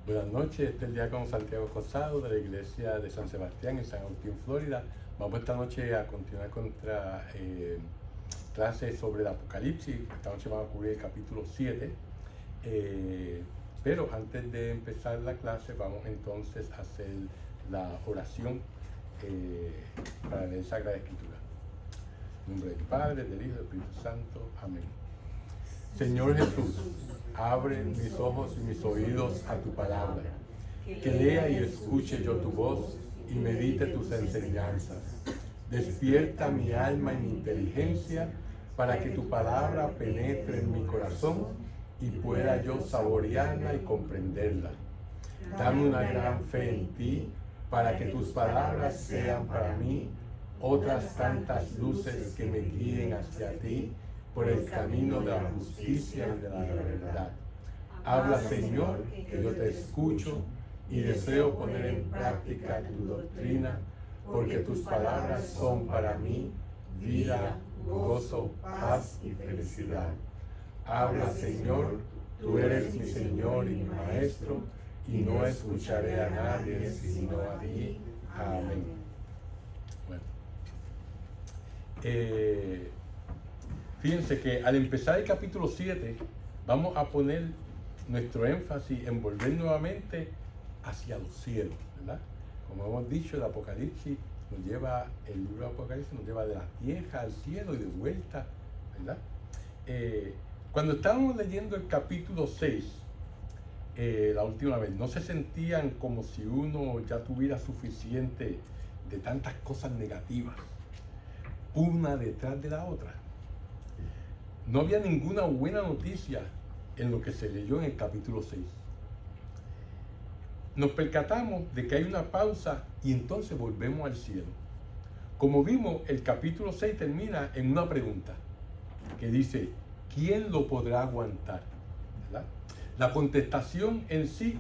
Buenas noches, este es el diácono Santiago Rosado de la iglesia de San Sebastián en San Agustín, Florida. Vamos esta noche a continuar con nuestra clase sobre el Apocalipsis. Esta noche vamos a cubrir el capítulo 7. Pero antes de empezar la clase vamos entonces a hacer la oración para leer Sagrada Escritura. En nombre del Padre, del Hijo y del Espíritu Santo. Amén. Señor Jesús, abre mis ojos y mis oídos a tu palabra, que lea y escuche yo tu voz y medite tus enseñanzas. Despierta mi alma y mi inteligencia para que tu palabra penetre en mi corazón y pueda yo saborearla y comprenderla. Dame una gran fe en ti para que tus palabras sean para mí otras tantas luces que me guíen hacia ti por el camino de la justicia y de la verdad. Habla, Señor, que yo te escucho y deseo poner en práctica tu doctrina, porque tus palabras son para mí vida, gozo, paz y felicidad. Habla, Señor, tú eres mi Señor y mi Maestro, y no escucharé a nadie sino a ti. Amén. Bueno. Fíjense que al empezar el capítulo 7 vamos a poner nuestro énfasis en volver nuevamente hacia los cielos, ¿verdad? Como hemos dicho, el Apocalipsis nos lleva, el libro de Apocalipsis nos lleva de la tierra al cielo y de vuelta, ¿verdad? Cuando estábamos leyendo el capítulo 6, la última vez, no se sentían como si uno ya tuviera suficiente de tantas cosas negativas, una detrás de la otra. No había ninguna buena noticia en lo que se leyó en el capítulo 6. Nos percatamos de que hay una pausa y entonces volvemos al cielo. Como vimos, el capítulo 6 termina en una pregunta que dice, ¿quién lo podrá aguantar? ¿Verdad? La contestación en sí,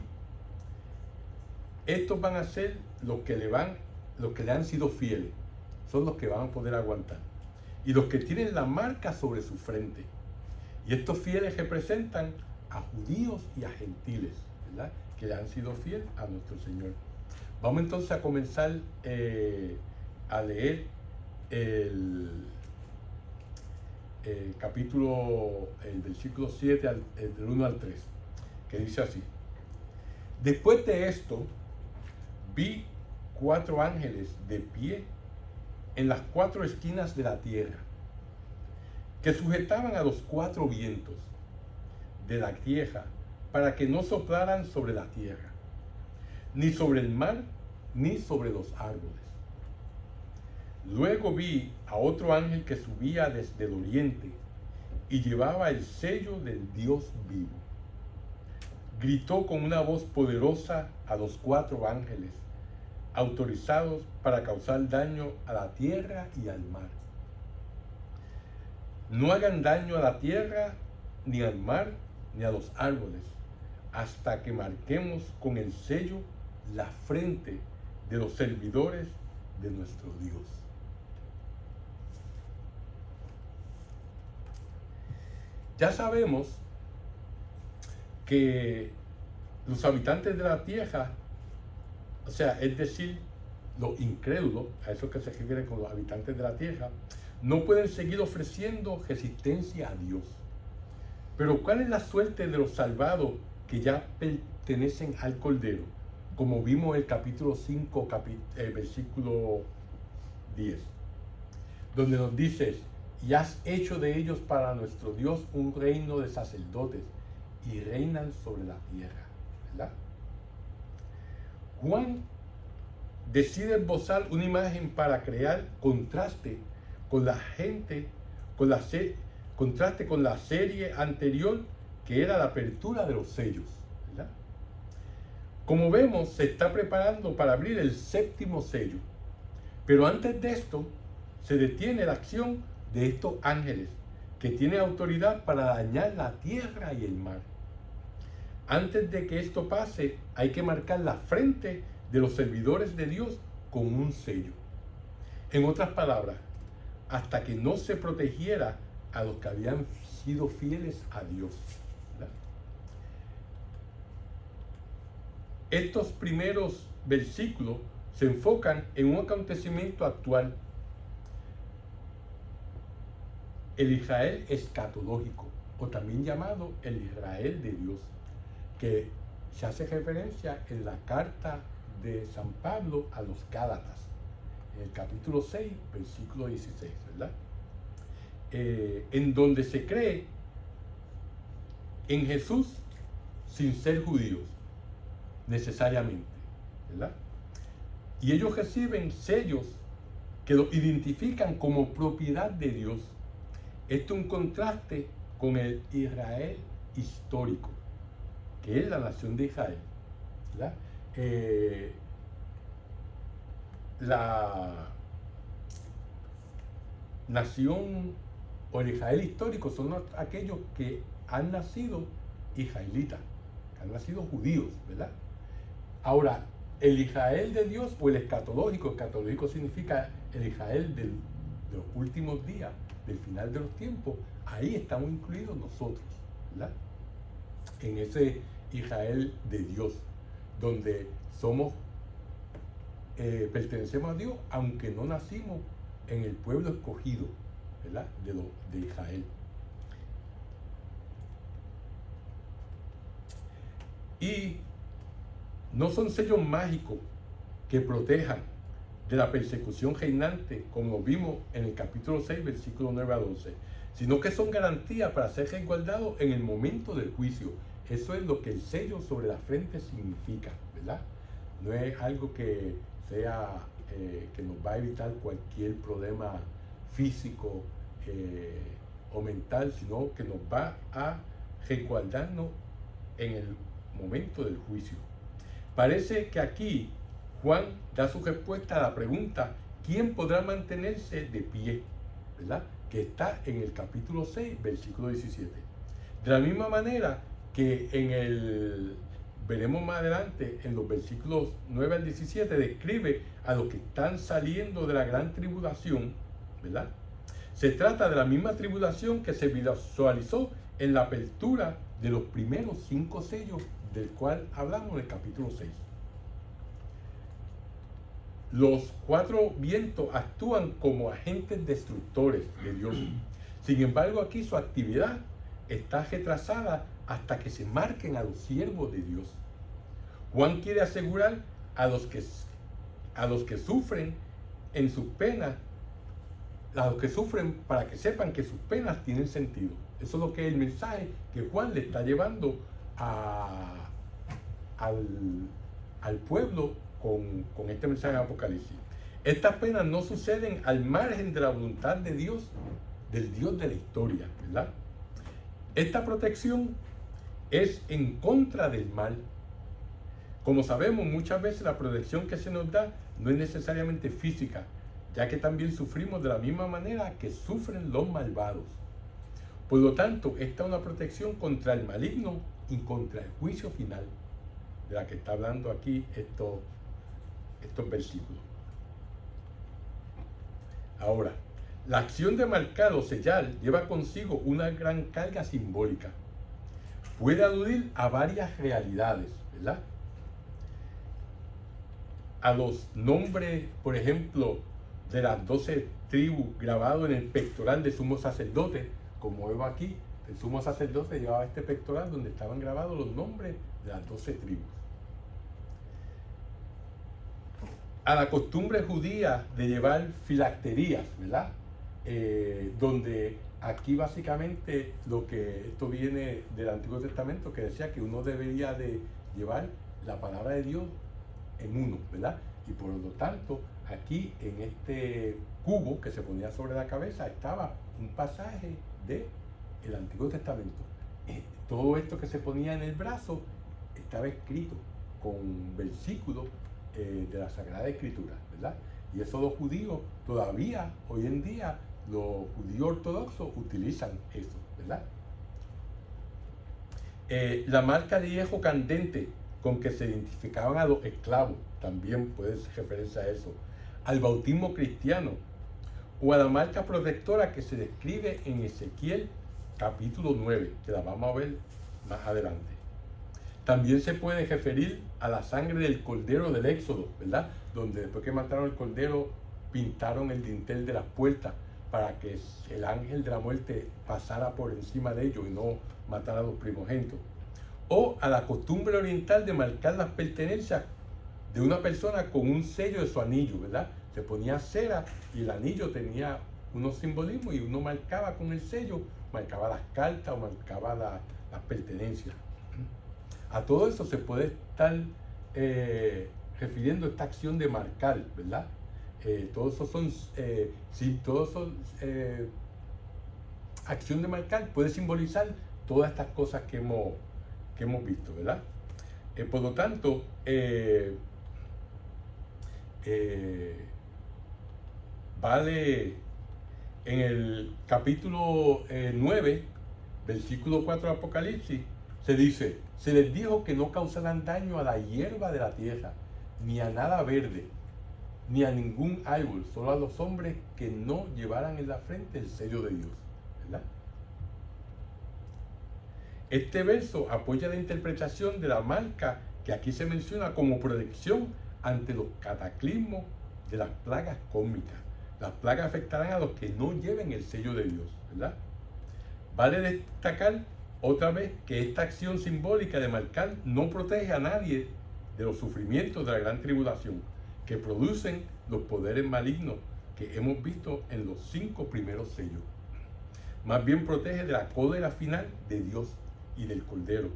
estos van a ser los que le han sido fieles, son los que van a poder aguantar. Y los que tienen la marca sobre su frente. Y estos fieles representan a judíos y a gentiles, ¿verdad? Que le han sido fieles a nuestro Señor. Vamos entonces a comenzar a leer el capítulo, el versículo 7, del 1 al 3, que dice así. Después de esto, vi 4 ángeles de pie en las 4 esquinas de la tierra, que sujetaban a los 4 vientos de la tierra para que no soplaran sobre la tierra, ni sobre el mar, ni sobre los árboles. Luego vi a otro ángel que subía desde el oriente y llevaba el sello del Dios vivo. Gritó con una voz poderosa a los 4 ángeles autorizados para causar daño a la tierra y al mar. No hagan daño a la tierra, ni al mar, ni a los árboles, hasta que marquemos con el sello la frente de los servidores de nuestro Dios. Ya sabemos que los habitantes de la tierra, o sea, es decir, los incrédulos, a eso que se refiere con los habitantes de la tierra, no pueden seguir ofreciendo resistencia a Dios. Pero ¿cuál es la suerte de los salvados que ya pertenecen al Cordero? Como vimos en el capítulo 5, versículo 10, donde nos dice, y has hecho de ellos para nuestro Dios un reino de sacerdotes y reinan sobre la tierra, ¿verdad? Juan decide esbozar una imagen para crear contraste con la gente, contraste con la serie anterior, que era la apertura de los sellos, ¿verdad? Como vemos, se está preparando para abrir el 7º sello. Pero antes de esto, se detiene la acción de estos ángeles, que tienen autoridad para dañar la tierra y el mar. Antes de que esto pase, hay que marcar la frente de los servidores de Dios con un sello. En otras palabras, hasta que no se protegiera a los que habían sido fieles a Dios, ¿verdad? estos primeros versículos se enfocan en un acontecimiento actual, el Israel escatológico, o también llamado el Israel de Dios, que se hace referencia en la carta de San Pablo a los Gálatas, en el capítulo 6, versículo 16, ¿verdad? En donde se cree en Jesús sin ser judíos, necesariamente, ¿verdad? Y ellos reciben sellos que los identifican como propiedad de Dios. Esto es un contraste con el Israel histórico, que es la nación de Israel, ¿verdad? La nación o el Israel histórico son aquellos que han nacido israelitas, que han nacido judíos, ¿verdad? Ahora, el Israel de Dios o el escatológico significa el Israel de los últimos días, del final de los tiempos, ahí estamos incluidos nosotros, ¿verdad? En ese Israel de Dios, donde somos, pertenecemos a Dios, aunque no nacimos en el pueblo escogido, ¿verdad? De Israel. Y no son sellos mágicos que protejan de la persecución reinante, como vimos en el capítulo 6, versículos 9 a 12, sino que son garantías para ser resguardados en el momento del juicio. Eso es lo que el sello sobre la frente significa, ¿verdad? No es algo que sea que nos va a evitar cualquier problema físico o mental, sino que nos va a resguardarnos en el momento del juicio. Parece que aquí Juan da su respuesta a la pregunta: ¿quién podrá mantenerse de pie? ¿Verdad? Que está en el capítulo 6, versículo 17. De la misma manera que veremos más adelante, en los versículos 9 al 17, describe a los que están saliendo de la gran tribulación, ¿verdad? Se trata de la misma tribulación que se visualizó en la apertura de los primeros 5 sellos, del cual hablamos en el capítulo 6. Los 4 vientos actúan como agentes destructores de Dios. Sin embargo, aquí su actividad está retrasada hasta que se marquen a los siervos de Dios. Juan quiere asegurar a los que sufren en sus penas, a los que sufren, para que sepan que sus penas tienen sentido. Eso es lo que es el mensaje que Juan le está llevando al pueblo con este mensaje de Apocalipsis. Estas penas no suceden al margen de la voluntad de Dios, del Dios de la historia, ¿verdad? Esta protección es en contra del mal. Como sabemos, muchas veces la protección que se nos da no es necesariamente física, ya que también sufrimos de la misma manera que sufren los malvados. Por lo tanto, esta es una protección contra el maligno y contra el juicio final, de la que está hablando aquí estos versículos. Ahora, la acción de marcar o sellar lleva consigo una gran carga simbólica. Puede aludir a varias realidades, ¿verdad? A los nombres, por ejemplo, de las 12 tribus grabados en el pectoral del sumo sacerdote, como veo aquí. El sumo sacerdote llevaba este pectoral donde estaban grabados los nombres de las 12 tribus. A la costumbre judía de llevar filacterías, ¿verdad? Donde aquí básicamente esto viene del Antiguo Testamento, que decía que uno debería de llevar la palabra de Dios en uno, ¿verdad? Y por lo tanto, aquí en este cubo que se ponía sobre la cabeza estaba un pasaje del Antiguo Testamento. Todo esto que se ponía en el brazo estaba escrito con versículos de la Sagrada Escritura, ¿verdad? Y eso los judíos todavía, hoy en día, los judíos ortodoxos utilizan eso, ¿verdad? La marca de hierro candente con que se identificaban a los esclavos, también puede ser referencia a eso, al bautismo cristiano, o a la marca protectora que se describe en Ezequiel capítulo 9, que la vamos a ver más adelante. También se puede referir a la sangre del cordero del Éxodo, ¿verdad? Donde después que mataron el cordero, pintaron el dintel de las puertas para que el ángel de la muerte pasara por encima de ellos y no matara a los primogénitos. O a la costumbre oriental de marcar las pertenencias de una persona con un sello de su anillo, ¿verdad? Se ponía cera y el anillo tenía unos simbolismos y uno marcaba con el sello, marcaba las cartas o marcaba las pertenencias. A todo eso se puede estar refiriendo a esta acción de marcar, ¿verdad? Todo eso son, acción de marcar puede simbolizar todas estas cosas que hemos visto, ¿verdad? Por lo tanto, vale en el capítulo 9, versículo 4 de Apocalipsis, se dice: se les dijo que no causarán daño a la hierba de la tierra, ni a nada verde, ni a ningún árbol, solo a los hombres que no llevaran en la frente el sello de Dios, ¿verdad? Este verso apoya la interpretación de la marca que aquí se menciona como protección ante los cataclismos de las plagas cósmicas. Las plagas afectarán a los que no lleven el sello de Dios, ¿verdad? Vale destacar otra vez que esta acción simbólica de marcar no protege a nadie de los sufrimientos de la gran tribulación que producen los poderes malignos que hemos visto en los 5 primeros sellos. Más bien protege de la cólera final de Dios y del Cordero.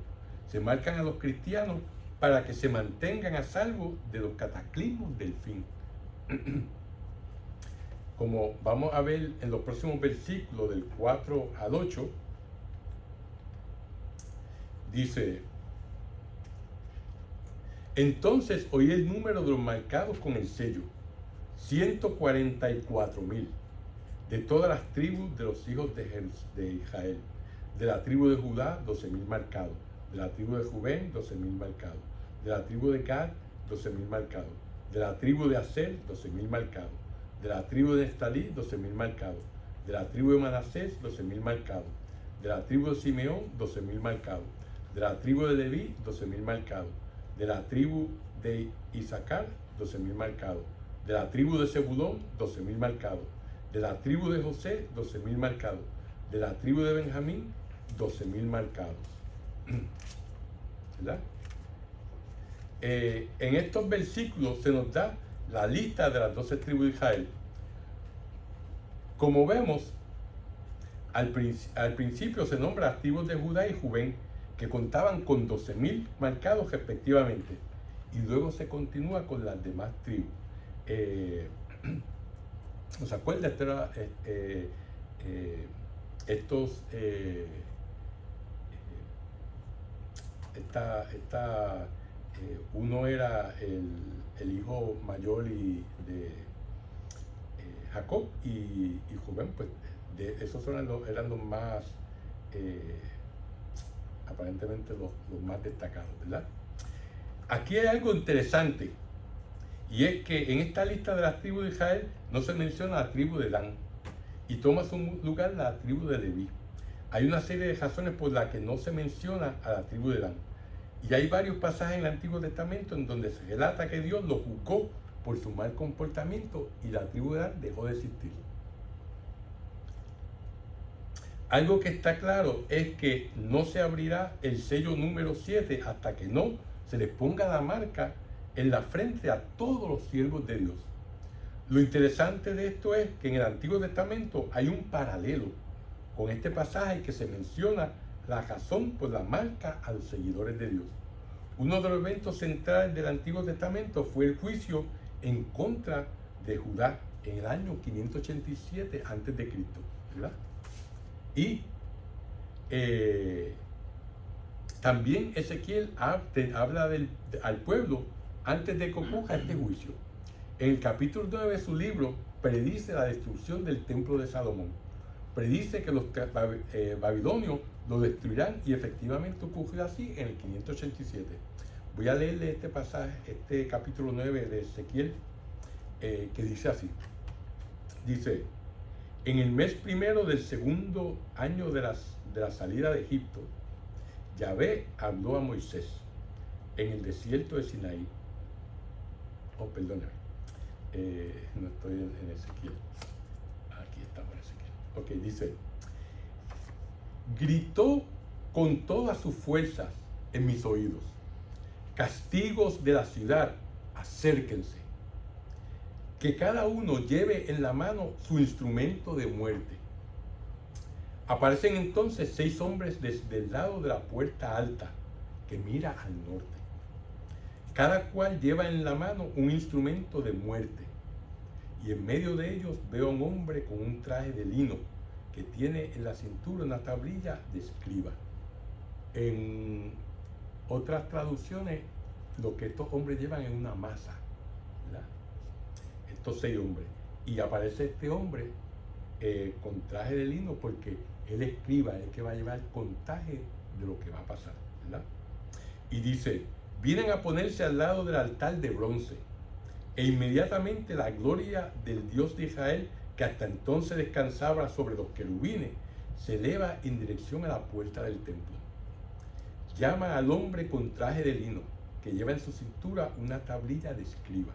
Se marcan a los cristianos para que se mantengan a salvo de los cataclismos del fin. Como vamos a ver en los próximos versículos del 4 al 8, dice: entonces oí el número de los marcados con el sello, 144,000, de todas las tribus de los hijos de Israel. De la tribu de Judá, 12,000 marcados. De la tribu de Rubén, 12,000 marcados. De la tribu de Gad, 12,000 marcados. De la tribu de Aser, 12,000 marcados. De la tribu de Neftalí, 12,000 marcados. De la tribu de Manasés, 12,000 marcados. De la tribu de Simeón, 12,000 marcados. De la tribu de Leví, 12,000 marcados. De la tribu de Isaacar, 12,000 marcados. De la tribu de Zebulón, 12,000 marcados. De la tribu de José, 12,000 marcados. De la tribu de Benjamín, 12,000 marcados. ¿Verdad? En estos versículos se nos da la lista de las 12 tribus de Israel. Como vemos, al principio se nombra las tribus de Judá y Rubén, que contaban con 12,000 marcados respectivamente, y luego se continúa con las demás tribus. ¿Nos acuerda? Uno era el hijo mayor de Jacob, y Rubén, pues esos eran los más, aparentemente los más destacados, ¿verdad? Aquí hay algo interesante, y es que en esta lista de las tribus de Israel no se menciona la tribu de Dan, y toma su lugar la tribu de Leví. Hay una serie de razones por las que no se menciona a la tribu de Dan. Y hay varios pasajes en el Antiguo Testamento en donde se relata que Dios lo juzgó por su mal comportamiento y la tribu de Dan dejó de existir. Algo que está claro es que no se abrirá el sello número 7 hasta que no se les ponga la marca en la frente a todos los siervos de Dios. Lo interesante de esto es que en el Antiguo Testamento hay un paralelo con este pasaje que se menciona la razón por la marca a los seguidores de Dios. Uno de los eventos centrales del Antiguo Testamento fue el juicio en contra de Judá en el año 587 a.C., ¿verdad? Y también Ezequiel habla al pueblo antes de que ocurra este juicio. En el capítulo 9 de su libro predice la destrucción del templo de Salomón. Predice que los babilonios lo destruirán, y efectivamente ocurrió así en el 587. Voy a leerle este pasaje, este capítulo 9 de Ezequiel, que dice así. Dice: en el mes primero del segundo año de la salida de Egipto, Yahvé habló a Moisés en el desierto de Sinaí. Oh, perdóname. No estoy en Ezequiel. Aquí estamos en Ezequiel. Ok, dice: gritó con todas sus fuerzas en mis oídos: castigos de la ciudad, acérquense. Que cada uno lleve en la mano su instrumento de muerte. Aparecen entonces 6 hombres desde el lado de la puerta alta, que mira al norte. Cada cual lleva en la mano un instrumento de muerte. Y en medio de ellos veo a un hombre con un traje de lino, que tiene en la cintura una tablilla de escriba. En otras traducciones, lo que estos hombres llevan es una masa, ¿verdad? Estos 6 hombres. Y aparece este hombre con traje de lino, porque él escriba, es el que va a llevar el contaje de lo que va a pasar, ¿verdad? Y dice: vienen a ponerse al lado del altar de bronce. E inmediatamente la gloria del Dios de Israel, que hasta entonces descansaba sobre los querubines, se eleva en dirección a la puerta del templo. Llama al hombre con traje de lino, que lleva en su cintura una tablilla de escriba,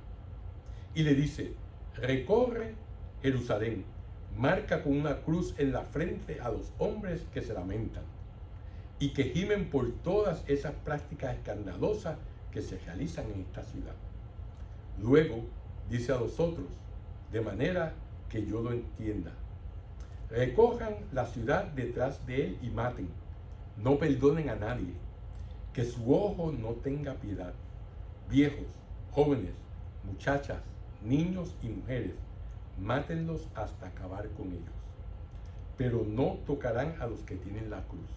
y le dice: recorre Jerusalén, marca con una cruz en la frente a los hombres que se lamentan y que gimen por todas esas prácticas escandalosas que se realizan en esta ciudad. Luego dice a los otros, de manera que yo lo entienda: recojan la ciudad detrás de él y maten, no perdonen a nadie, que su ojo no tenga piedad. Viejos, jóvenes, muchachas, niños y mujeres, mátenlos hasta acabar con ellos. Pero no tocarán a los que tienen la cruz.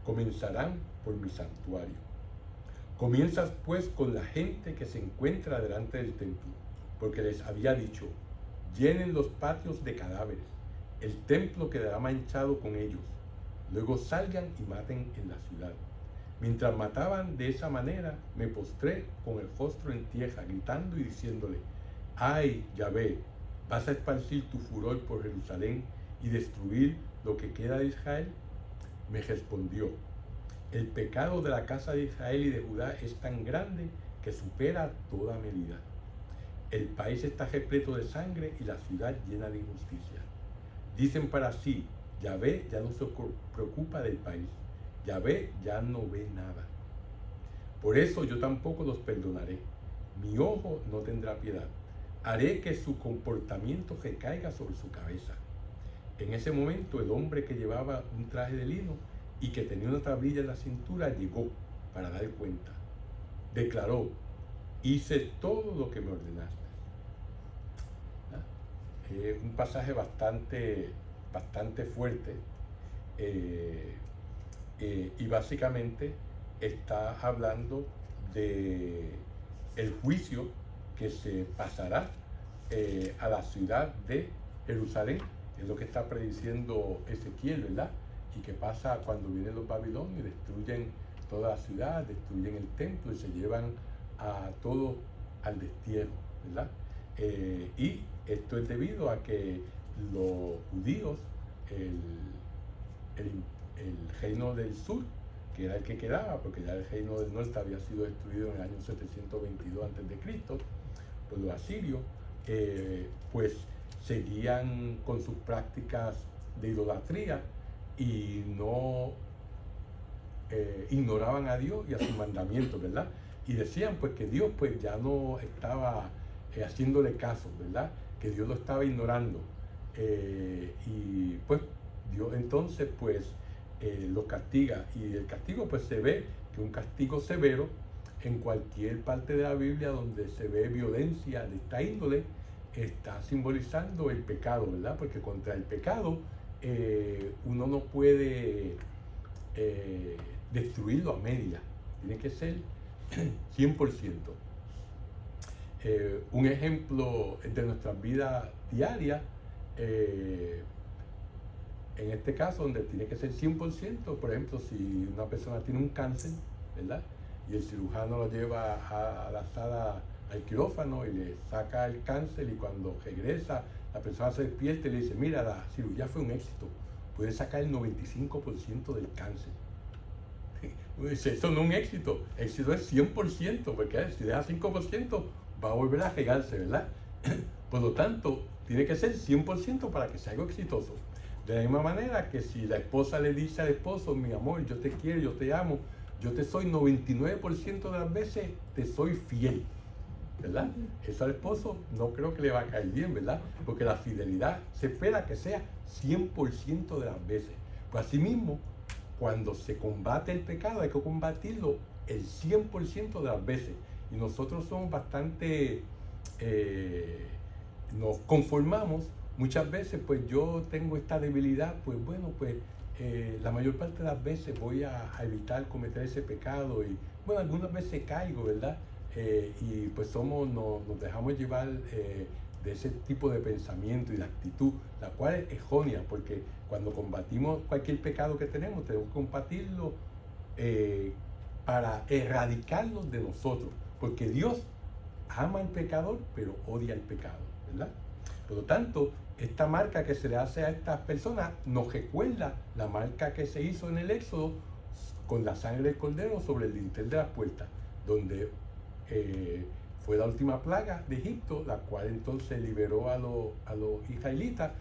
Comenzarán por mi santuario. Comienzas pues con la gente que se encuentra delante del templo, porque les había dicho: llenen los patios de cadáveres, el templo quedará manchado con ellos. Luego salgan y maten en la ciudad. Mientras mataban de esa manera, me postré con el rostro en tierra, gritando y diciéndole: ¡ay, Yahvé! ¿Vas a esparcir tu furor por Jerusalén y destruir lo que queda de Israel? Me respondió: el pecado de la casa de Israel y de Judá es tan grande que supera toda medida. El país está repleto de sangre y la ciudad llena de injusticia. Dicen para sí: Yahvé ya no se preocupa del país. Yahvé ya no ve nada. Por eso yo tampoco los perdonaré. Mi ojo no tendrá piedad. Haré que su comportamiento recaiga sobre su cabeza. En ese momento el hombre que llevaba un traje de lino y que tenía una tablilla en la cintura llegó para dar cuenta. Declaró: hice todo lo que me ordenaste. Un pasaje bastante fuerte, y básicamente está hablando de el juicio que se pasará a la ciudad de Jerusalén. Es lo que está prediciendo Ezequiel, ¿verdad? Y que pasa cuando vienen los babilonios y destruyen toda la ciudad, destruyen el templo y se llevan a todos al destierro, ¿verdad? Y esto es debido a que los judíos, el reino del sur, que era el que quedaba, porque ya el reino del norte había sido destruido en el año 722 a.C., por los asirios, pues seguían con sus prácticas de idolatría y no ignoraban a Dios y a sus mandamientos, ¿verdad? Y decían pues que Dios pues ya no estaba haciéndole caso, ¿verdad? Que Dios lo estaba ignorando. Y pues Dios entonces pues los castiga, y el castigo pues se ve que un castigo severo en cualquier parte de la Biblia donde se ve violencia de esta índole está simbolizando el pecado, ¿verdad? Porque contra el pecado uno no puede destruirlo a media, tiene que ser 100%. Un ejemplo de nuestras vidas diarias, en este caso donde tiene que ser 100%, por ejemplo, si una persona tiene un cáncer, ¿verdad? Y el cirujano lo lleva a la sala, al quirófano, y le saca el cáncer, y cuando regresa la persona se despierta y le dice: mira, la cirugía fue un éxito, puede sacar el 95% del cáncer. Eso no es un éxito. Éxito es 100%, porque si deja 5% va a volver a regarse, ¿verdad? Por lo tanto, tiene que ser 100% para que sea algo exitoso. De la misma manera que si la esposa le dice al esposo, mi amor, yo te quiero, yo te amo, yo te soy 99% de las veces, te soy fiel, ¿verdad? Eso al esposo no creo que le va a caer bien, ¿verdad? Porque la fidelidad se espera que sea 100% de las veces. Pues asimismo, cuando se combate el pecado hay que combatirlo el 100% de las veces. Y nosotros somos bastante, nos conformamos. Muchas veces pues yo tengo esta debilidad, pues bueno, pues la mayor parte de las veces voy a evitar cometer ese pecado y bueno, algunas veces caigo, ¿verdad? Y pues nos dejamos llevar de ese tipo de pensamiento y de actitud, la cual es errónea, porque cuando combatimos cualquier pecado que tenemos que combatirlo para erradicarlo de nosotros, porque Dios ama al pecador, pero odia al pecado, ¿verdad? Por lo tanto, esta marca que se le hace a estas personas nos recuerda la marca que se hizo en el Éxodo con la sangre del cordero sobre el dintel de las puertas, donde fue la última plaga de Egipto, la cual entonces liberó a los israelitas,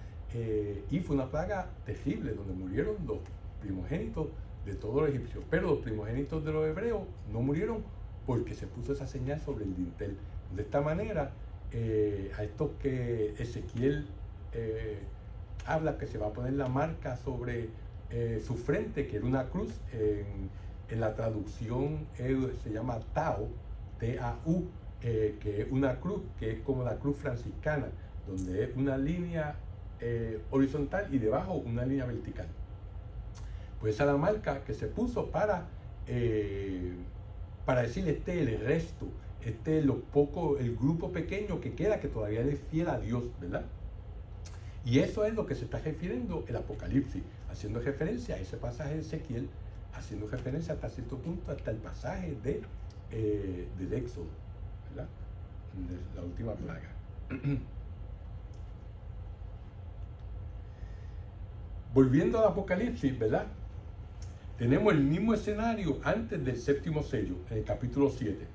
y fue una plaga terrible, donde murieron los primogénitos de todos los egipcios, pero los primogénitos de los hebreos no murieron porque se puso esa señal sobre el dintel. De esta manera, a estos que Ezequiel habla que se va a poner la marca sobre su frente, que era una cruz, en la traducción se llama Tau, T-A-U, que es una cruz que es como la cruz franciscana, donde es una línea horizontal y debajo una línea vertical. Pues esa es la marca que se puso para decir, este es el resto, este es el grupo pequeño que queda, que todavía es fiel a Dios, ¿verdad? Y eso es lo que se está refiriendo el Apocalipsis, haciendo referencia a ese pasaje de Ezequiel, haciendo referencia hasta cierto punto hasta el pasaje del Éxodo, ¿verdad? De la última plaga. Volviendo al Apocalipsis, ¿verdad? Tenemos el mismo escenario antes del séptimo sello, en el capítulo 7,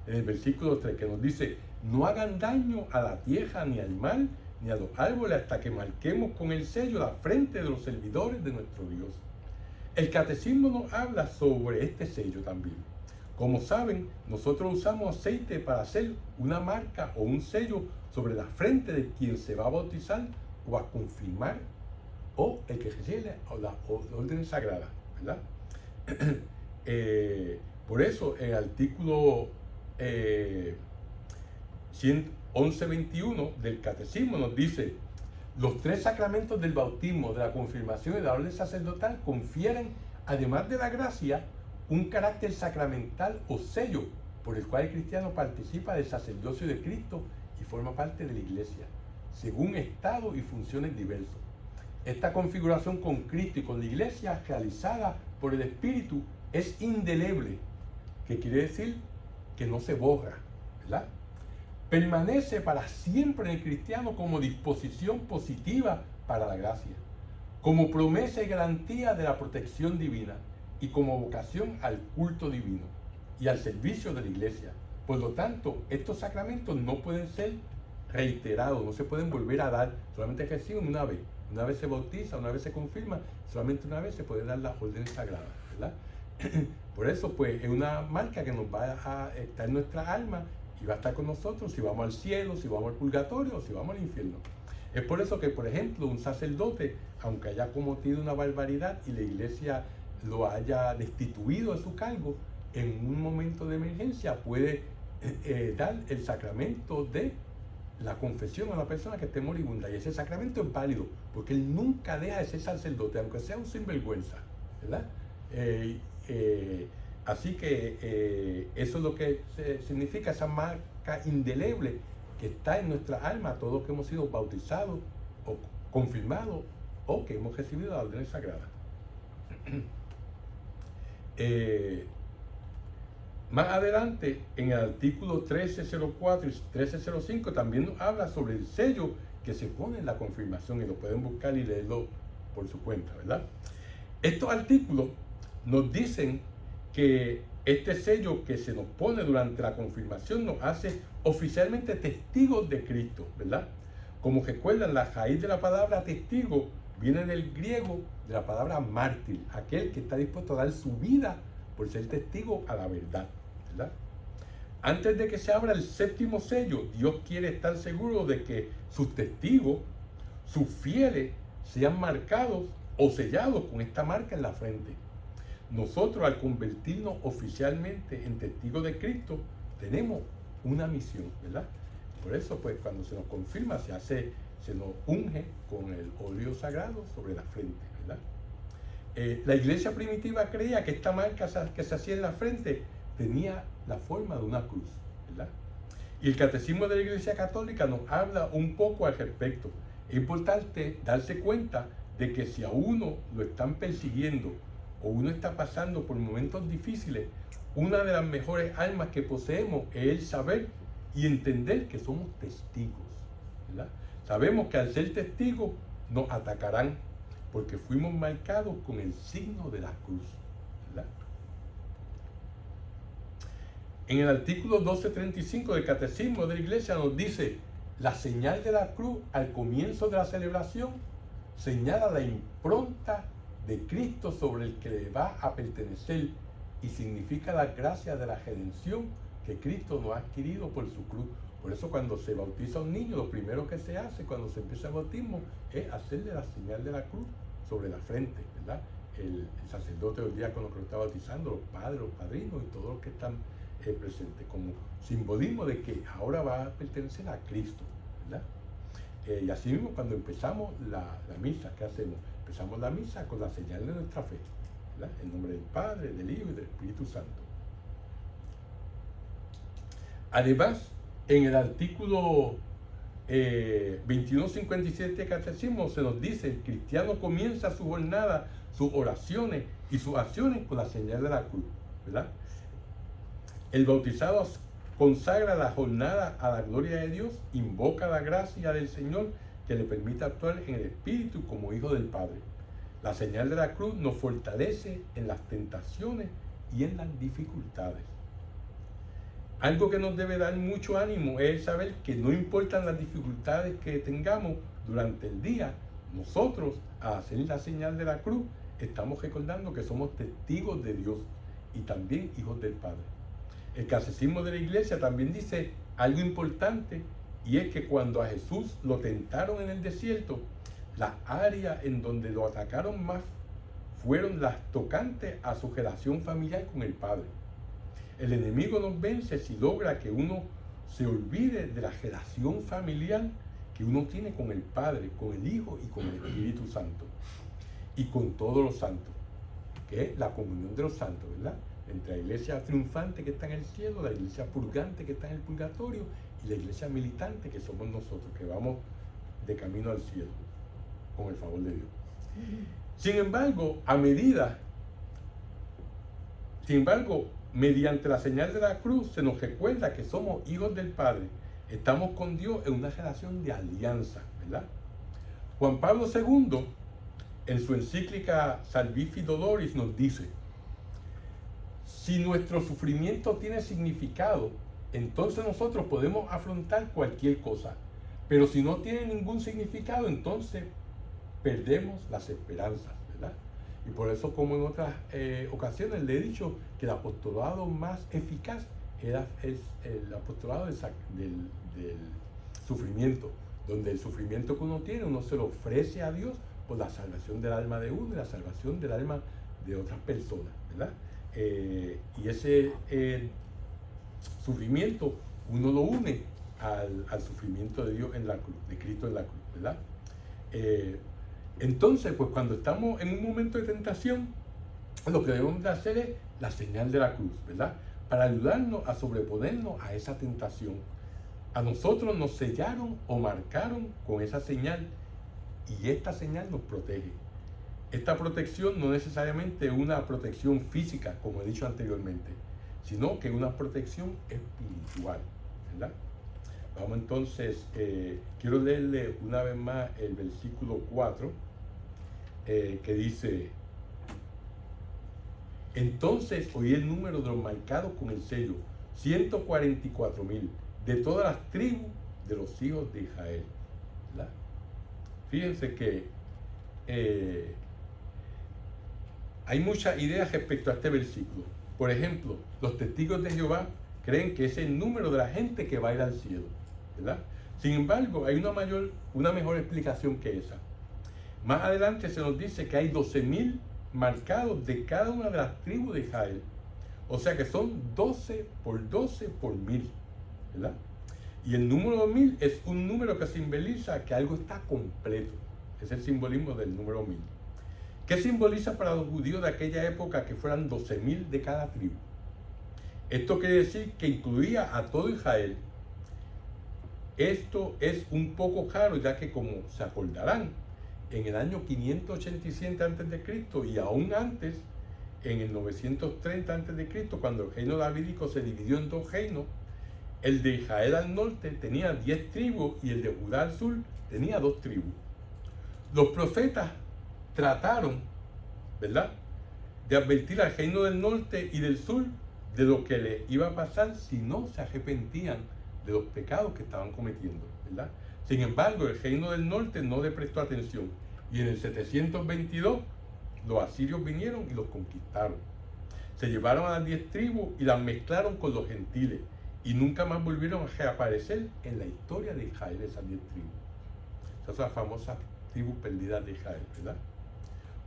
en el versículo 3, que nos dice: no hagan daño a la tierra, ni al mar, ni a los árboles, hasta que marquemos con el sello la frente de los servidores de nuestro Dios. El catecismo nos habla sobre este sello también. Como saben, nosotros usamos aceite para hacer una marca o un sello sobre la frente de quien se va a bautizar o a confirmar, o el que recibe la orden sagrada, ¿verdad? Por eso el artículo 1121 del Catecismo nos dice: los tres sacramentos del bautismo, de la confirmación y de la orden sacerdotal confieren, además de la gracia, un carácter sacramental o sello por el cual el cristiano participa del sacerdocio de Cristo y forma parte de la Iglesia, según estado y funciones diversos. Esta configuración con Cristo y con la Iglesia, realizada por el Espíritu, es indeleble, que quiere decir que no se borra, ¿verdad? Permanece para siempre en el cristiano como disposición positiva para la gracia, como promesa y garantía de la protección divina y como vocación al culto divino y al servicio de la Iglesia. Por lo tanto, estos sacramentos no pueden ser reiterados, no se pueden volver a dar, solamente reciben una vez. Una vez se bautiza, una vez se confirma, solamente una vez se puede dar las órdenes sagradas, ¿verdad? Por eso, pues, es una marca que nos va a estar en nuestra alma y va a estar con nosotros si vamos al cielo, si vamos al purgatorio o si vamos al infierno. Es por eso que, por ejemplo, un sacerdote, aunque haya cometido una barbaridad y la Iglesia lo haya destituido de su cargo, en un momento de emergencia puede dar el sacramento de la confesión a una persona que esté moribunda, y ese sacramento es válido porque él nunca deja de ser sacerdote, aunque sea un sinvergüenza, ¿verdad? Así que eso es lo que significa esa marca indeleble que está en nuestra alma, todos que hemos sido bautizados o confirmados o que hemos recibido la orden sagrada. Más adelante, en el artículo 1304 y 1305, también nos habla sobre el sello que se pone en la confirmación, y lo pueden buscar y leerlo por su cuenta, ¿verdad? Estos artículos nos dicen que este sello que se nos pone durante la confirmación nos hace oficialmente testigos de Cristo, ¿verdad? Como recuerdan, la raíz de la palabra testigo viene del griego de la palabra mártir, aquel que está dispuesto a dar su vida por ser testigo a la verdad, ¿verdad? Antes de que se abra el séptimo sello, Dios quiere estar seguro de que sus testigos, sus fieles, sean marcados o sellados con esta marca en la frente. Nosotros, al convertirnos oficialmente en testigos de Cristo, tenemos una misión, ¿verdad? Por eso, pues, cuando se nos confirma, se nos unge con el óleo sagrado sobre la frente, ¿verdad? La iglesia primitiva creía que esta marca que se hacía en la frente tenía la forma de una cruz, ¿verdad? Y el catecismo de la Iglesia Católica nos habla un poco al respecto. Es importante darse cuenta de que si a uno lo están persiguiendo o uno está pasando por momentos difíciles, una de las mejores armas que poseemos es el saber y entender que somos testigos, ¿verdad? Sabemos que al ser testigos nos atacarán porque fuimos marcados con el signo de la cruz, ¿verdad? En el artículo 1235 del Catecismo de la Iglesia nos dice: la señal de la cruz al comienzo de la celebración señala la impronta de Cristo sobre el que le va a pertenecer y significa la gracia de la redención que Cristo nos ha adquirido por su cruz. Por eso cuando se bautiza a un niño, lo primero que se hace cuando se empieza el bautismo es hacerle la señal de la cruz sobre la frente, ¿verdad? El sacerdote o el diácono que lo está bautizando, los padres, los padrinos y todos los que están presentes, como simbolismo de que ahora va a pertenecer a Cristo, ¿verdad? Y así mismo cuando empezamos la misa, ¿qué hacemos? Empezamos la misa con la señal de nuestra fe, ¿verdad? En nombre del Padre, del Hijo y del Espíritu Santo. Además, en el artículo 2157 del Catecismo se nos dice: el cristiano comienza su jornada, sus oraciones y sus acciones con la señal de la cruz, ¿verdad? El bautizado consagra la jornada a la gloria de Dios, invoca la gracia del Señor que le permite actuar en el Espíritu como hijo del Padre. La señal de la cruz nos fortalece en las tentaciones y en las dificultades. Algo que nos debe dar mucho ánimo es saber que no importan las dificultades que tengamos durante el día, nosotros, al hacer la señal de la cruz, estamos recordando que somos testigos de Dios y también hijos del Padre. El Catecismo de la Iglesia también dice algo importante, y es que cuando a Jesús lo tentaron en el desierto, las áreas en donde lo atacaron más fueron las tocantes a su relación familiar con el Padre. El enemigo nos vence si logra que uno se olvide de la relación familiar que uno tiene con el Padre, con el Hijo y con el Espíritu Santo. Y con todos los santos, que es la comunión de los santos, ¿verdad? Entre la iglesia triunfante que está en el cielo, la iglesia purgante que está en el purgatorio y la iglesia militante que somos nosotros, que vamos de camino al cielo, con el favor de Dios. Sin embargo, mediante la señal de la cruz se nos recuerda que somos hijos del Padre. Estamos con Dios en una relación de alianza, ¿verdad? Juan Pablo II, en su encíclica Salvifici Doloris, nos dice: si nuestro sufrimiento tiene significado, entonces nosotros podemos afrontar cualquier cosa. Pero si no tiene ningún significado, entonces perdemos las esperanzas, ¿verdad? Y por eso, como en otras ocasiones le he dicho, que el apostolado más eficaz es el apostolado del sufrimiento, donde el sufrimiento que uno tiene, uno se lo ofrece a Dios por la salvación del alma de uno y la salvación del alma de otras personas, ¿verdad? Y ese sufrimiento uno lo une al sufrimiento de Dios en la cruz, de Cristo en la cruz, ¿verdad? Entonces, pues cuando estamos en un momento de tentación, lo que debemos de hacer es la señal de la cruz, ¿verdad? Para ayudarnos a sobreponernos a esa tentación. A nosotros nos sellaron o marcaron con esa señal, y esta señal nos protege. Esta protección no necesariamente es una protección física, como he dicho anteriormente, sino que es una protección espiritual, ¿verdad? Vamos entonces, quiero leerle una vez más el versículo 4, que dice: Entonces oí el número de los marcados con el sello, 144,000, de todas las tribus de los hijos de Israel. ¿Verdad? Fíjense que hay muchas ideas respecto a este versículo. Por ejemplo, los testigos de Jehová creen que es el número de la gente que va a ir al cielo, ¿verdad? Sin embargo, hay una mejor explicación que esa. Más adelante se nos dice que hay 12,000 marcados de cada una de las tribus de Israel. O sea que son 12 por 12 por 1000, ¿verdad? Y el número 1000 es un número que simboliza que algo está completo. Es el simbolismo del número 1000. ¿Qué simboliza para los judíos de aquella época que fueran 12,000 de cada tribu? Esto quiere decir que incluía a todo Israel. Esto es un poco raro, ya que, como se acordarán, en el año 587 a.C. y aún antes, en el 930 a.C., cuando el reino davídico se dividió en dos reinos, el de Israel al norte tenía 10 tribus y el de Judá al sur tenía 2 tribus. Los profetas trataron, ¿verdad?, de advertir al reino del norte y del sur de lo que le iba a pasar si no se arrepentían de los pecados que estaban cometiendo, ¿verdad? Sin embargo, el reino del norte no le prestó atención y en el 722 los asirios vinieron y los conquistaron. Se llevaron a las 10 tribus y las mezclaron con los gentiles y nunca más volvieron a reaparecer en la historia de Israel esas 10 tribus. Esas son las famosas tribus perdidas de Israel, ¿verdad?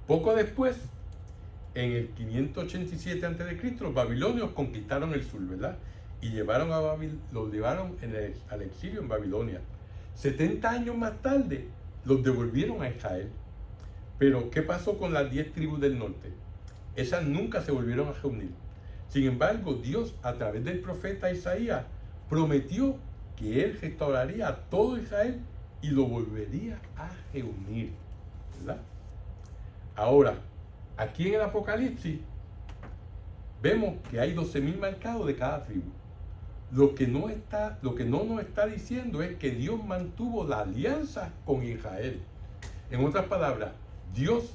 Poco después, en el 587 a.C., los babilonios conquistaron el sur, ¿verdad? Y los llevaron al exilio en Babilonia. 70 años más tarde, los devolvieron a Israel. Pero, ¿qué pasó con las 10 tribus del norte? Esas nunca se volvieron a reunir. Sin embargo, Dios, a través del profeta Isaías, prometió que Él restauraría a todo Israel y lo volvería a reunir, ¿verdad? Ahora, aquí en el Apocalipsis, vemos que hay 12,000 marcados de cada tribu. Lo que no nos está diciendo es que Dios mantuvo la alianza con Israel. En otras palabras, Dios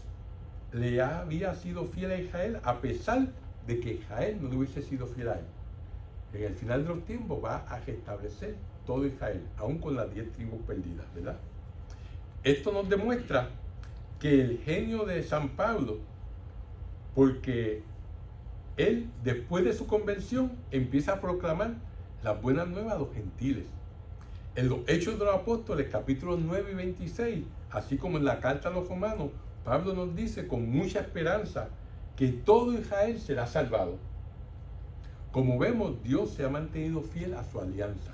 le había sido fiel a Israel a pesar de que Israel no le hubiese sido fiel a él. En el final de los tiempos va a restablecer todo Israel, aún con las 10 tribus perdidas, ¿verdad? Esto nos demuestra que el genio de San Pablo, porque él, después de su conversión, empieza a proclamar las buenas nuevas a los gentiles. En los Hechos de los Apóstoles, capítulos 9 y 26, así como en la carta a los romanos, Pablo nos dice con mucha esperanza que todo Israel será salvado. Como vemos, Dios se ha mantenido fiel a su alianza,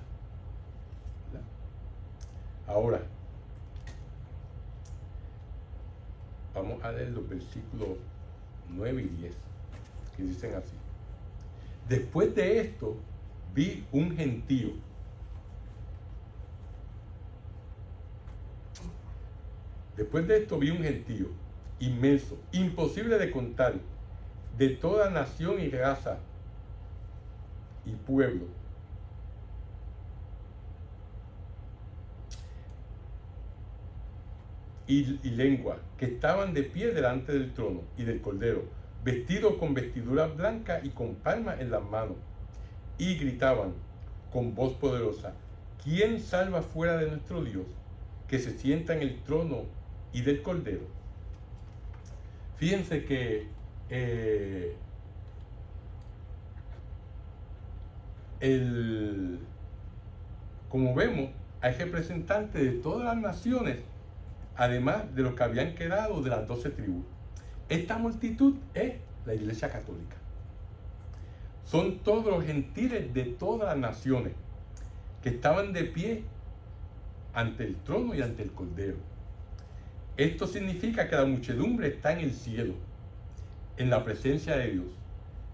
¿verdad? Ahora, vamos a leer los versículos 9 y 10, que dicen así. Después de esto, vi un gentío. Después de esto vi un gentío inmenso, imposible de contar, de toda nación y raza y pueblo. Y lengua, que estaban de pie delante del trono y del Cordero, vestidos con vestiduras blancas y con palmas en las manos. Y gritaban con voz poderosa: ¿quién salva fuera de nuestro Dios, que se sienta en el trono y del Cordero? Fíjense que como vemos, hay representantes de todas las naciones, además de los que habían quedado de las 12 tribus. Esta multitud es la Iglesia Católica. Son todos los gentiles de todas las naciones que estaban de pie ante el trono y ante el Cordero. Esto significa que la muchedumbre está en el cielo, en la presencia de Dios.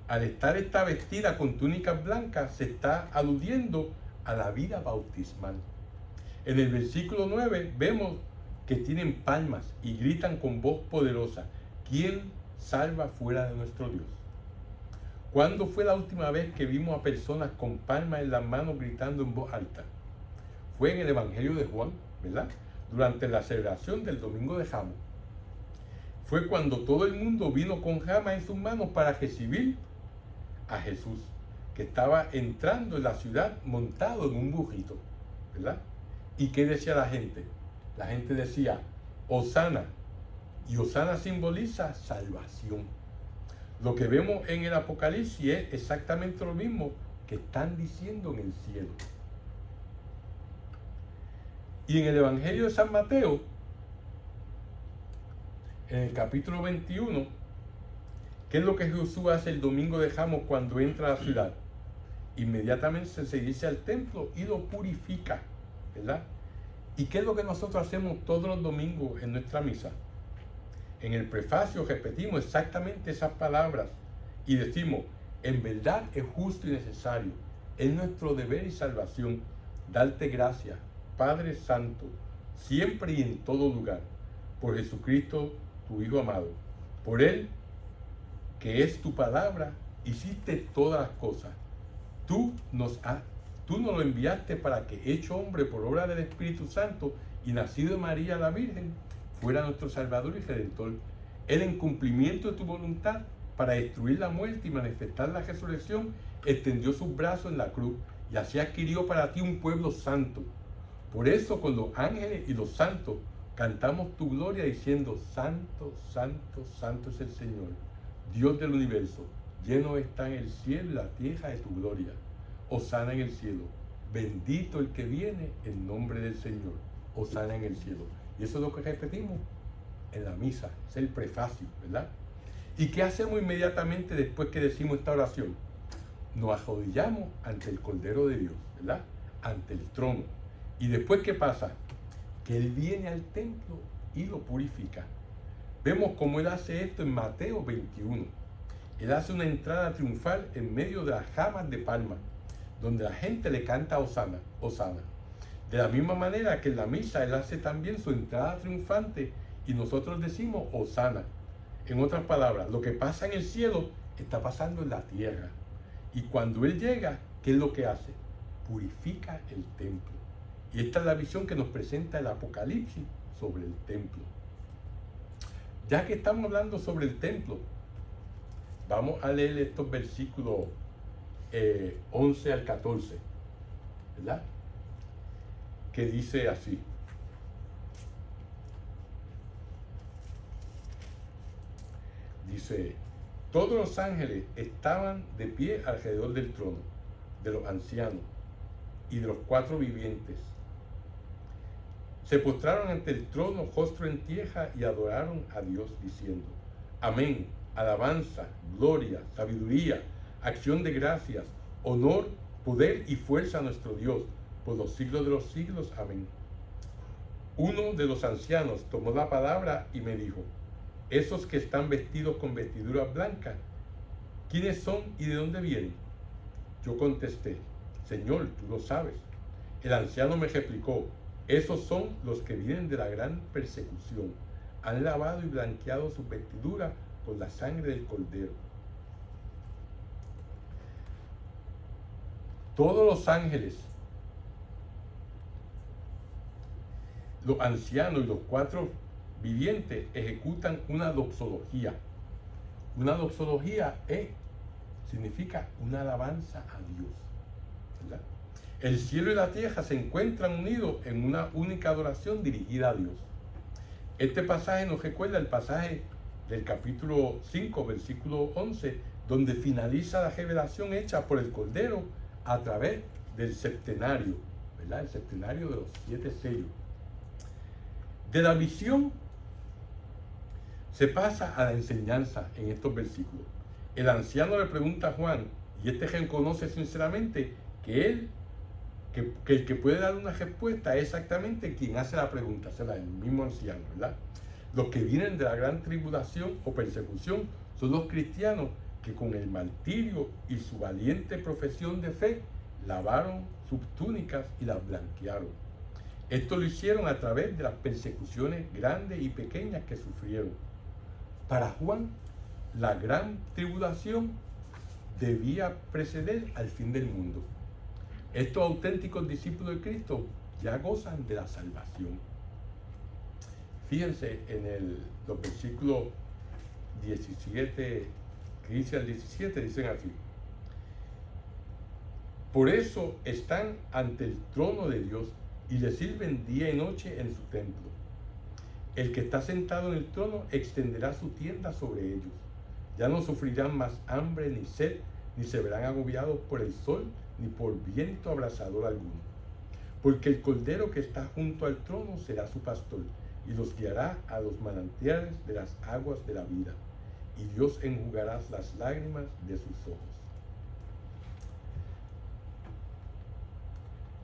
Al estar esta vestida con túnicas blancas, se está aludiendo a la vida bautismal. En el versículo 9 vemos que tienen palmas y gritan con voz poderosa: ¿quién salva fuera de nuestro Dios? ¿Cuándo fue la última vez que vimos a personas con palmas en las manos gritando en voz alta? Fue en el Evangelio de Juan, ¿verdad? Durante la celebración del Domingo de Ramos. fue cuando todo el mundo vino con ramas en sus manos para recibir a Jesús, que estaba entrando en la ciudad montado en un burrito, ¿verdad? ¿Y qué decía la gente? La gente decía, Hosana, y Hosana simboliza salvación. Lo que vemos en el Apocalipsis es exactamente lo mismo que están diciendo en el cielo. Y en el Evangelio de San Mateo, en el capítulo 21, ¿qué es lo que Jesús hace el domingo de Ramos cuando entra a la ciudad? Inmediatamente se dirige al templo y lo purifica, ¿verdad? ¿Y qué es lo que nosotros hacemos todos los domingos en nuestra misa? En el prefacio repetimos exactamente esas palabras y decimos, en verdad es justo y necesario, es nuestro deber y salvación, darte gracias, Padre Santo, siempre y en todo lugar, por Jesucristo, tu Hijo amado. Por Él, que es tu palabra, hiciste todas las cosas. Tú nos lo enviaste para que, hecho hombre por obra del Espíritu Santo y nacido de María la Virgen, fuera nuestro Salvador y Redentor. Él, en cumplimiento de tu voluntad, para destruir la muerte y manifestar la resurrección, extendió sus brazos en la cruz y así adquirió para ti un pueblo santo. Por eso, con los ángeles y los santos, cantamos tu gloria diciendo, Santo, Santo, Santo es el Señor, Dios del universo. Lleno está en el cielo y la tierra de tu gloria. Hosana en el cielo. Bendito el que viene en nombre del Señor. Hosana en el cielo. Y eso es lo que repetimos en la misa. Es el prefacio, ¿verdad? ¿Y qué hacemos inmediatamente después que decimos esta oración? Nos arrodillamos ante el Cordero de Dios, ¿verdad? Ante el trono. ¿Y después qué pasa? Que Él viene al templo y lo purifica. Vemos cómo Él hace esto en Mateo 21. Él hace una entrada triunfal en medio de las ramas de palma, donde la gente le canta Hosana, Hosana. De la misma manera que en la misa Él hace también su entrada triunfante y nosotros decimos Hosana. En otras palabras, lo que pasa en el cielo está pasando en la tierra. Y cuando Él llega, ¿qué es lo que hace? Purifica el templo. Y esta es la visión que nos presenta el Apocalipsis sobre el templo. Ya que estamos hablando sobre el templo, vamos a leer estos versículos 11 al 14, ¿verdad? Que dice así. Dice, todos los ángeles estaban de pie alrededor del trono, de los ancianos y de los cuatro vivientes. Se postraron ante el trono, rostro en tierra, y adoraron a Dios, diciendo, amén, alabanza, gloria, sabiduría, acción de gracias, honor, poder y fuerza a nuestro Dios, por los siglos de los siglos, amén. Uno de los ancianos tomó la palabra y me dijo, esos que están vestidos con vestiduras blancas, ¿quiénes son y de dónde vienen? Yo contesté, Señor, tú lo sabes. El anciano me replicó, esos son los que vienen de la gran persecución. Han lavado y blanqueado sus vestiduras con la sangre del Cordero. Todos los ángeles, los ancianos y los cuatro vivientes ejecutan una doxología. Una doxología significa una alabanza a Dios, ¿verdad? El cielo y la tierra se encuentran unidos en una única adoración dirigida a Dios. Este pasaje nos recuerda el pasaje del capítulo 5, versículo 11, donde finaliza la revelación hecha por el Cordero a través del septenario, ¿verdad? El septenario de los 7 sellos. De la visión se pasa a la enseñanza en estos versículos. El anciano le pregunta a Juan, y este reconoce sinceramente que el que puede dar una respuesta es exactamente quien hace la pregunta, será el mismo anciano, ¿verdad? Los que vienen de la gran tribulación o persecución son los cristianos que con el martirio y su valiente profesión de fe lavaron sus túnicas y las blanquearon. Esto lo hicieron a través de las persecuciones grandes y pequeñas que sufrieron. Para Juan, la gran tribulación debía preceder al fin del mundo. Estos auténticos discípulos de Cristo ya gozan de la salvación. Fíjense en los versículos 17, 15 al 17, dicen así: por eso están ante el trono de Dios y le sirven día y noche en su templo. El que está sentado en el trono extenderá su tienda sobre ellos. Ya no sufrirán más hambre ni sed, ni se verán agobiados por el sol, ni por viento abrasador alguno. Porque el Cordero que está junto al trono será su pastor, y los guiará a los manantiales de las aguas de la vida, y Dios enjugará las lágrimas de sus ojos.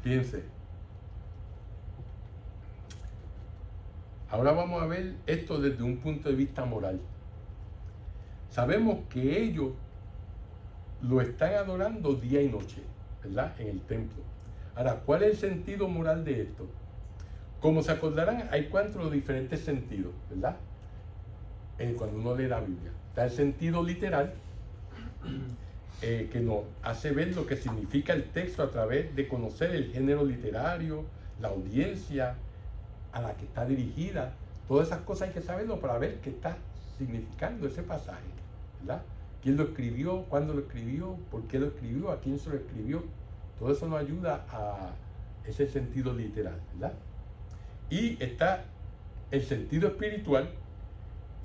Fíjense, ahora vamos a ver esto desde un punto de vista moral. Sabemos que ellos lo están adorando día y noche, ¿verdad? En el templo. Ahora, ¿cuál es el sentido moral de esto? Como se acordarán, hay 4 diferentes sentidos, ¿verdad? Cuando uno lee la Biblia. Está el sentido literal, que nos hace ver lo que significa el texto a través de conocer el género literario, la audiencia a la que está dirigida. Todas esas cosas hay que saberlo para ver qué está significando ese pasaje, ¿verdad? ¿Quién lo escribió? ¿Cuándo lo escribió? ¿Por qué lo escribió? ¿A quién se lo escribió? Todo eso nos ayuda a ese sentido literal, ¿verdad? Y está el sentido espiritual,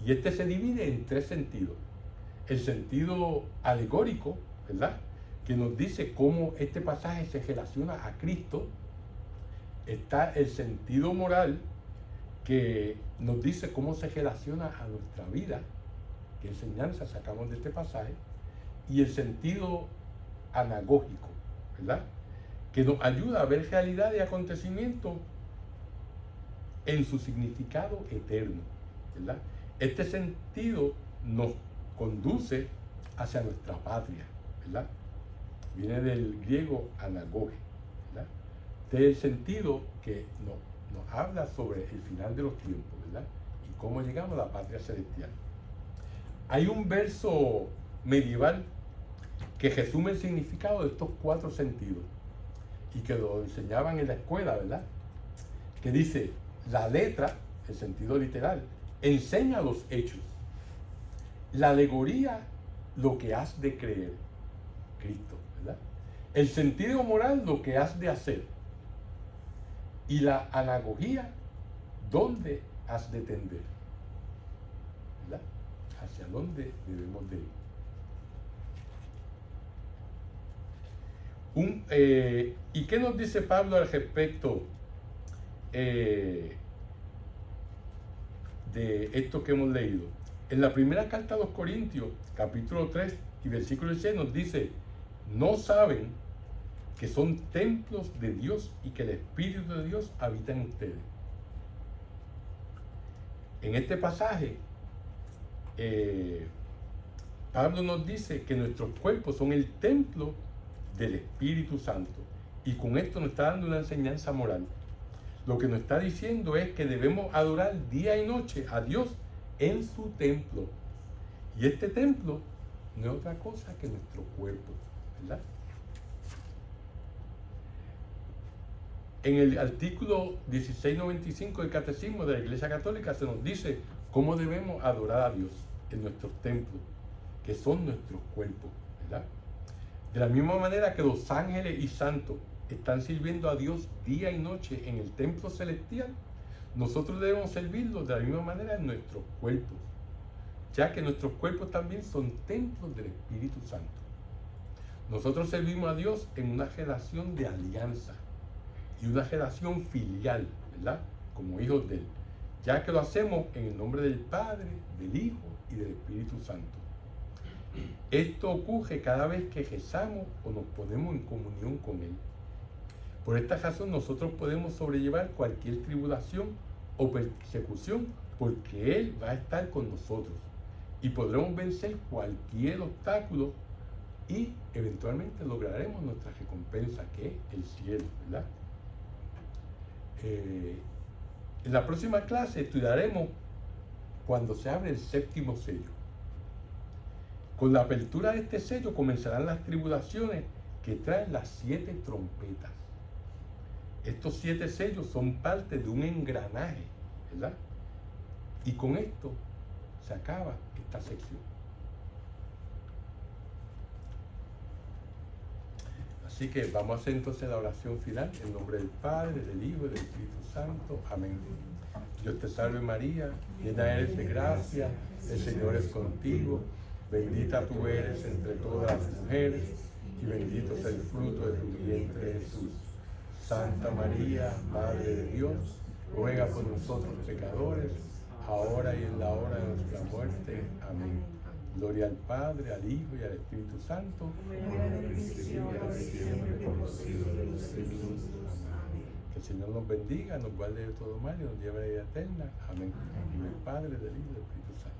y este se divide en 3 sentidos. El sentido alegórico, ¿verdad?, que nos dice cómo este pasaje se relaciona a Cristo. Está el sentido moral, que nos dice cómo se relaciona a nuestra vida, qué enseñanza sacamos de este pasaje. Y el sentido anagógico, ¿verdad?, que nos ayuda a ver realidad y acontecimientos en su significado eterno, ¿verdad? Este sentido nos conduce hacia nuestra patria, ¿verdad? Viene del griego anagoge, ¿verdad? Este es el sentido que nos habla sobre el final de los tiempos, ¿verdad? Y cómo llegamos a la patria celestial. Hay un verso medieval que resume el significado de estos 4 sentidos y que lo enseñaban en la escuela, ¿verdad? Que dice: la letra, el sentido literal, enseña los hechos. La alegoría, lo que has de creer, Cristo, ¿verdad? El sentido moral, lo que has de hacer. Y la anagogía, dónde has de tender, ¿verdad? Hacia dónde debemos de ir. ¿Y qué nos dice Pablo al respecto de esto que hemos leído? En la primera carta a los Corintios, capítulo 3 y versículo 6, nos dice: no saben que son templos de Dios y que el Espíritu de Dios habita en ustedes. En este pasaje, Pablo nos dice que nuestros cuerpos son el templo del Espíritu Santo, y con esto nos está dando una enseñanza moral. Lo que nos está diciendo es que debemos adorar día y noche a Dios en su templo, y este templo no es otra cosa que nuestro cuerpo, ¿verdad? En el artículo 1695 del Catecismo de la Iglesia Católica se nos dice cómo debemos adorar a Dios en nuestros templos, que son nuestros cuerpos, ¿verdad? De la misma manera que los ángeles y santos están sirviendo a Dios día y noche en el templo celestial, nosotros debemos servirlo de la misma manera en nuestros cuerpos, ya que nuestros cuerpos también son templos del Espíritu Santo. Nosotros servimos a Dios en una relación de alianza y una relación filial, ¿verdad?, como hijos de Él, ya que lo hacemos en el nombre del Padre, del Hijo y del Espíritu Santo. Esto ocurre cada vez que rezamos o nos ponemos en comunión con Él. Por esta razón nosotros podemos sobrellevar cualquier tribulación o persecución, porque Él va a estar con nosotros y podremos vencer cualquier obstáculo y eventualmente lograremos nuestra recompensa, que es el cielo, ¿verdad? En la próxima clase estudiaremos cuando se abre el séptimo sello. Con la apertura de este sello comenzarán las tribulaciones que traen las 7 trompetas. Estos 7 sellos son parte de un engranaje, ¿verdad?, Y con esto se acaba esta sección. Así que vamos a hacer entonces la oración final en nombre del Padre, del Hijo y del Espíritu Santo. Amén. Dios te salve María, llena eres de gracia, el Señor es contigo, bendita tú eres entre todas las mujeres y bendito es el fruto de tu vientre Jesús. Santa María, Madre de Dios, ruega por nosotros pecadores, ahora y en la hora de nuestra muerte. Amén. Gloria al Padre, al Hijo y al Espíritu Santo. Que el Señor nos bendiga, nos guarde de todo mal y nos lleve a la vida eterna. Amén. En el Padre, del Hijo y del Espíritu Santo.